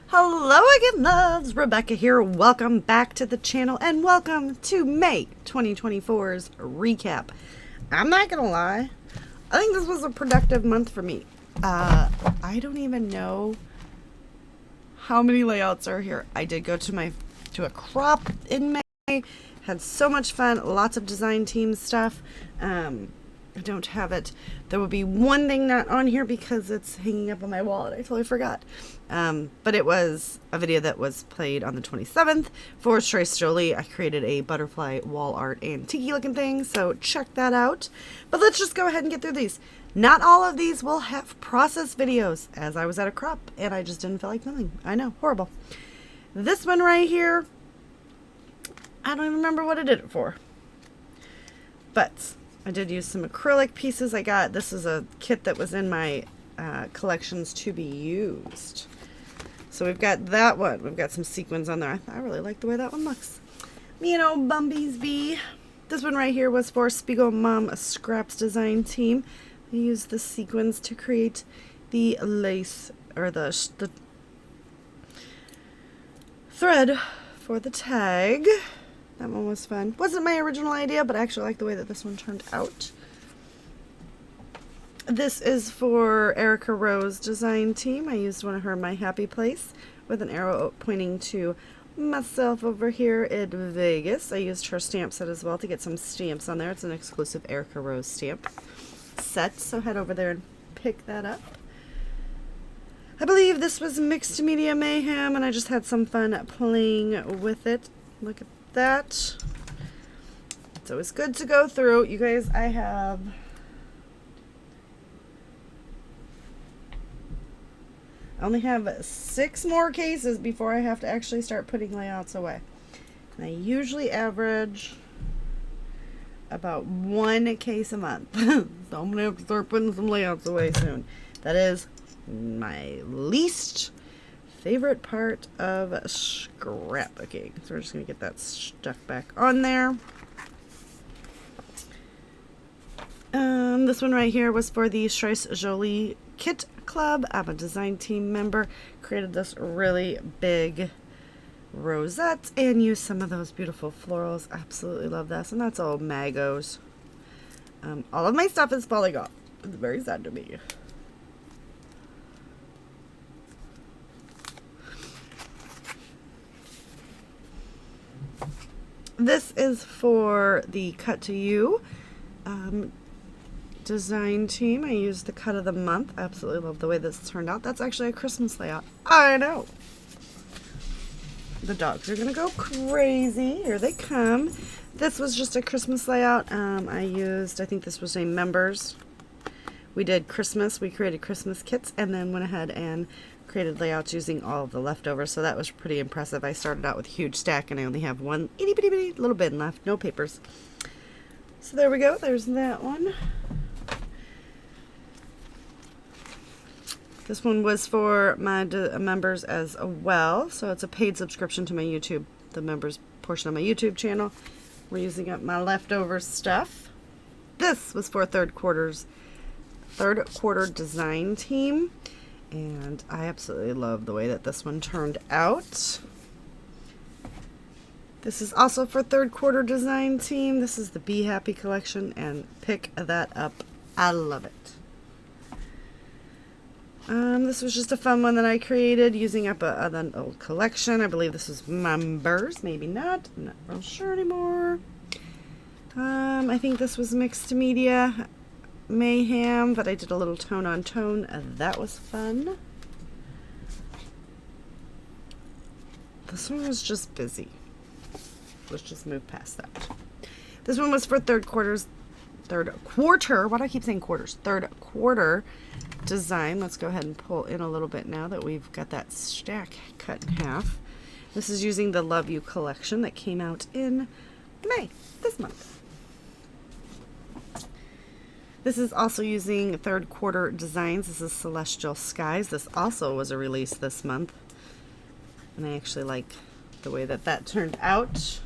Hello again, loves. Rebecca here. Welcome back to the channel and welcome to May 2024's recap. I'm not gonna lie, I think this was a productive month for me. I don't even know how many layouts are here. I did go to a crop in May, had so much fun, lots of design team stuff. I don't have it. There will be one thing not on here because it's hanging up on my wall and I totally forgot. But it was a video that was played on the 27th for Trace Jolie. I created a butterfly wall art antique looking thing, so check that out. But let's just go ahead and get through these. Not all of these will have process videos, as I was at a crop and I just didn't feel like filming. I know, horrible. This one right here, I don't even remember what I did it for. But I did use some acrylic pieces I got. This is a kit that was in my collections to be used. So we've got that one. We've got some sequins on there. I really like the way that one looks. Me and old Bumby's V. This one right here was for Spiegel Mom Scraps design team. I used the sequins to create the lace, or the thread for the tag. That one was fun. Wasn't my original idea, but I actually like the way that this one turned out. This is for Erica Rose design team. I used one of her My Happy Place with an arrow pointing to myself over here in Vegas. I used her stamp set as well to get some stamps on there. It's an exclusive Erica Rose stamp set, so head over there and pick that up. I believe this was Mixed Media Mayhem, and I just had some fun playing with it. Look at that. It's always good to go through. You guys, I only have 6 more cases before I have to actually start putting layouts away. And I usually average about 1 case a month. So I'm going to have to start putting some layouts away soon. That is my least favorite part of scrapbooking. So we're just going to get that stuff back on there. This one right here was for the Trace Jolie Kit Club. I'm a design team member. Created this really big rosette and used some of those beautiful florals. Absolutely love this. And that's all Magos. All of my stuff is falling off. It's very sad to me. This is for the Cut to You design team. I used the cut of the month. Absolutely love the way this turned out. That's actually a Christmas layout. I know. The dogs are going to go crazy. Here they come. This was just a Christmas layout. I think this was a members. We did Christmas. We created Christmas kits and then went ahead and created layouts using all of the leftovers, so that was pretty impressive. I started out with a huge stack and I only have one itty bitty bitty little bin left, no papers. So there we go, there's that one. This one was for my members as well, so it's a paid subscription to my YouTube, the members portion of my YouTube channel. We're using up my leftover stuff. This was for third quarter design team. And I absolutely love the way that this one turned out. This is also for third quarter design team. This is the Be Happy collection, and pick that up. I love it. This was just a fun one that I created using up an old collection. I believe this is members, maybe not. I'm not real sure anymore. I think this was Mixed Media Mayhem, but I did a little tone on tone. That was fun. This one was just busy. Let's just move past that. This one was for third quarter. Why do I keep saying quarters? Third quarter design. Let's go ahead and pull in a little bit now that we've got that stack cut in half. This is using the Love You collection that came out in May, this month. This is also using third quarter designs. This is Celestial Skies. This also was a release this month. And I actually like the way that that turned out.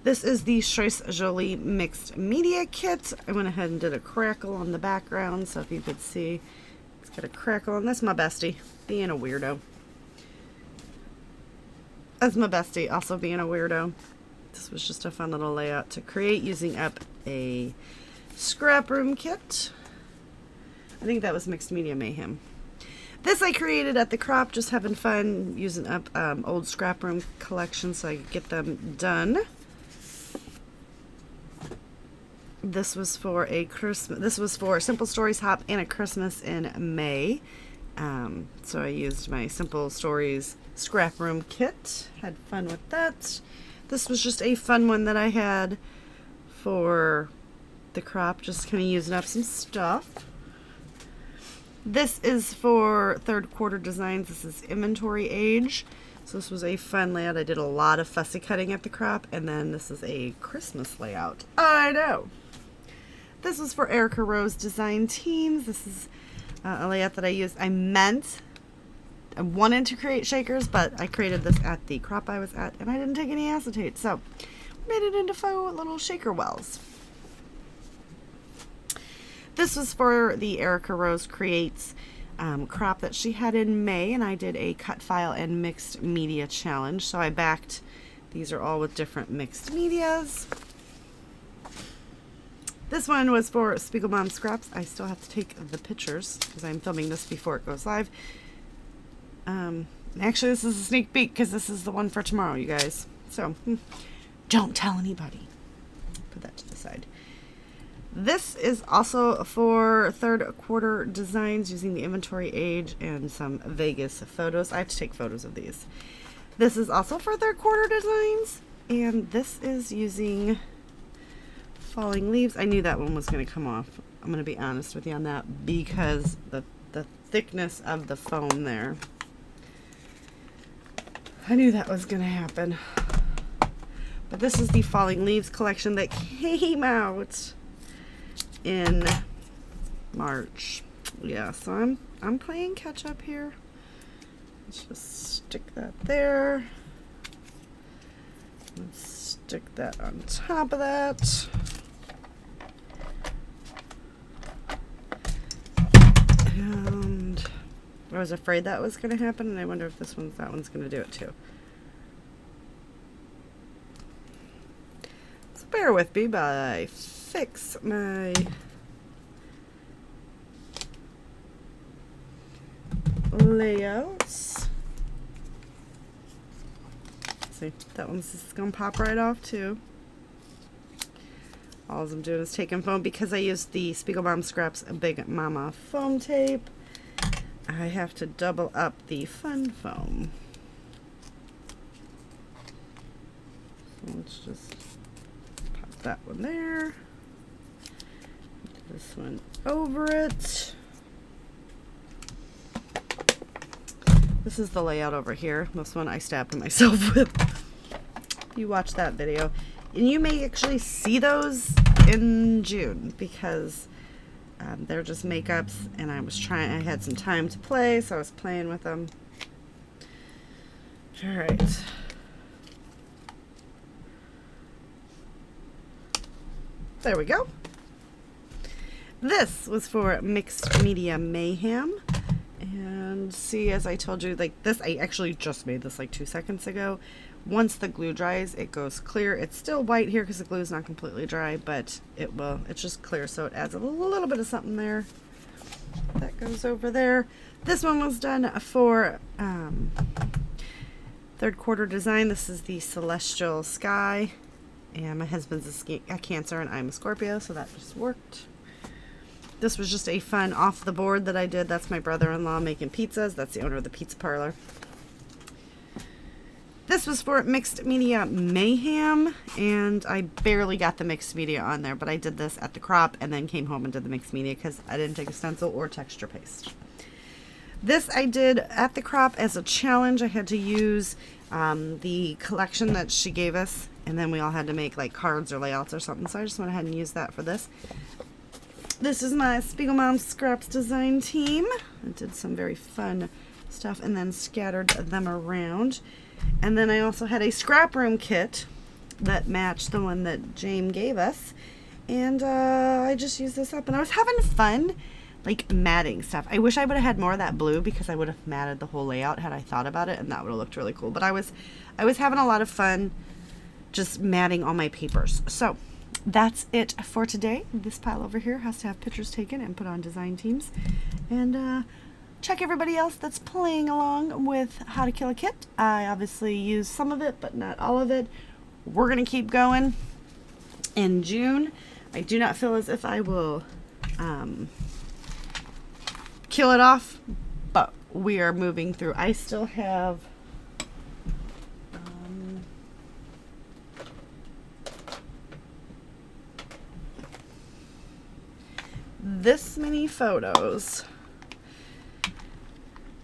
This is the Trace Jolie Mixed Media Kit. I went ahead and did a crackle on the background, so if you could see, it's got a crackle, and that's my bestie, being a weirdo. as my bestie, also being a weirdo. This was just a fun little layout to create using up a scrap room kit. I think that was Mixed Media Mayhem. This I created at the crop, just having fun using up old scrap room collections so I could get them done. This was for a Christmas. This was for Simple Stories Hop and a Christmas in May. So I used my Simple Stories scrap room kit. Had fun with that. This was just a fun one that I had for the crop, just kind of using up some stuff. This is for third quarter designs. This is inventory age. So this was a fun layout. I did a lot of fussy cutting at the crop, and then this is a Christmas layout. I know. This was for Erica Rose Design Teams. This is a layout that I used. I wanted to create shakers, but I created this at the crop I was at, and I didn't take any acetate, so made it into faux little shaker wells. This was for the Erica Rose Creates crop that she had in May, and I did a cut file and mixed media challenge. So I backed, these are all with different mixed medias. This one was for Spiegel Mom Scraps. I still have to take the pictures because I'm filming this before it goes live. Actually, this is a sneak peek because this is the one for tomorrow, you guys. So don't tell anybody. Put that to the side. This is also for third quarter designs using the inventory age and some Vegas photos. I have to take photos of these. This is also for third quarter designs, and this is using Falling Leaves. I knew that one was going to come off. I'm going to be honest with you on that because the thickness of the foam there. I knew that was going to happen. But this is the Falling Leaves collection that came out in March. Yeah, so I'm playing catch up here. Let's just stick that there. Let's stick that on top of that. And I was afraid that was going to happen, and I wonder if that one's going to do it too. So bear with me while I fix my layouts. See, that one's just gonna pop right off too. All I'm doing is taking foam because I used the Spiegel Mom Scraps Big Mama foam tape. I have to double up the fun foam. So let's just pop that one there. This one over it. This is the layout over here. This one I stabbed myself with. You watch that video. And you may actually see those in June because they're just makeups, and I had some time to play, so I was playing with them. Alright. There we go. This was for Mixed Media Mayhem. And see, as I told you, like this, I actually just made this like 2 seconds ago. Once the glue dries, it goes clear. It's still white here because the glue is not completely dry, but it's just clear, so it adds a little bit of something there. That goes over there. This one was done for third quarter design. This is the Celestial Sky, and my husband's a Cancer and I'm a Scorpio, so that just worked. This was just a fun off the board that I did. That's my brother-in-law making pizzas. That's the owner of the pizza parlor. This was for Mixed Media Mayhem, and I barely got the mixed media on there, but I did this at the crop and then came home and did the mixed media because I didn't take a stencil or texture paste. This I did at the crop as a challenge. I had to use the collection that she gave us, and then we all had to make like cards or layouts or something, so I just went ahead and used that for this. This is my Spiegel Mom Scraps design team. I did some very fun stuff and then scattered them around. And then I also had a scrap room kit that matched the one that James gave us. And I just used this up. And I was having fun like matting stuff. I wish I would have had more of that blue because I would have matted the whole layout had I thought about it, and that would have looked really cool. But I was having a lot of fun just matting all my papers. So that's it for today. This pile over here has to have pictures taken and put on design teams. And check everybody else that's playing along with How to Kill a Kit. I obviously use some of it, but not all of it. We're going to keep going. In June, I do not feel as if I will kill it off, but we are moving through. I still have this many photos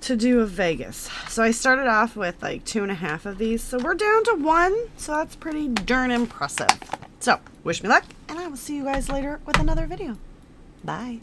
to do of Vegas. So I started off with like 2.5 of these, so we're down to 1, so that's pretty darn impressive. So wish me luck, and I will see you guys later with another video. Bye.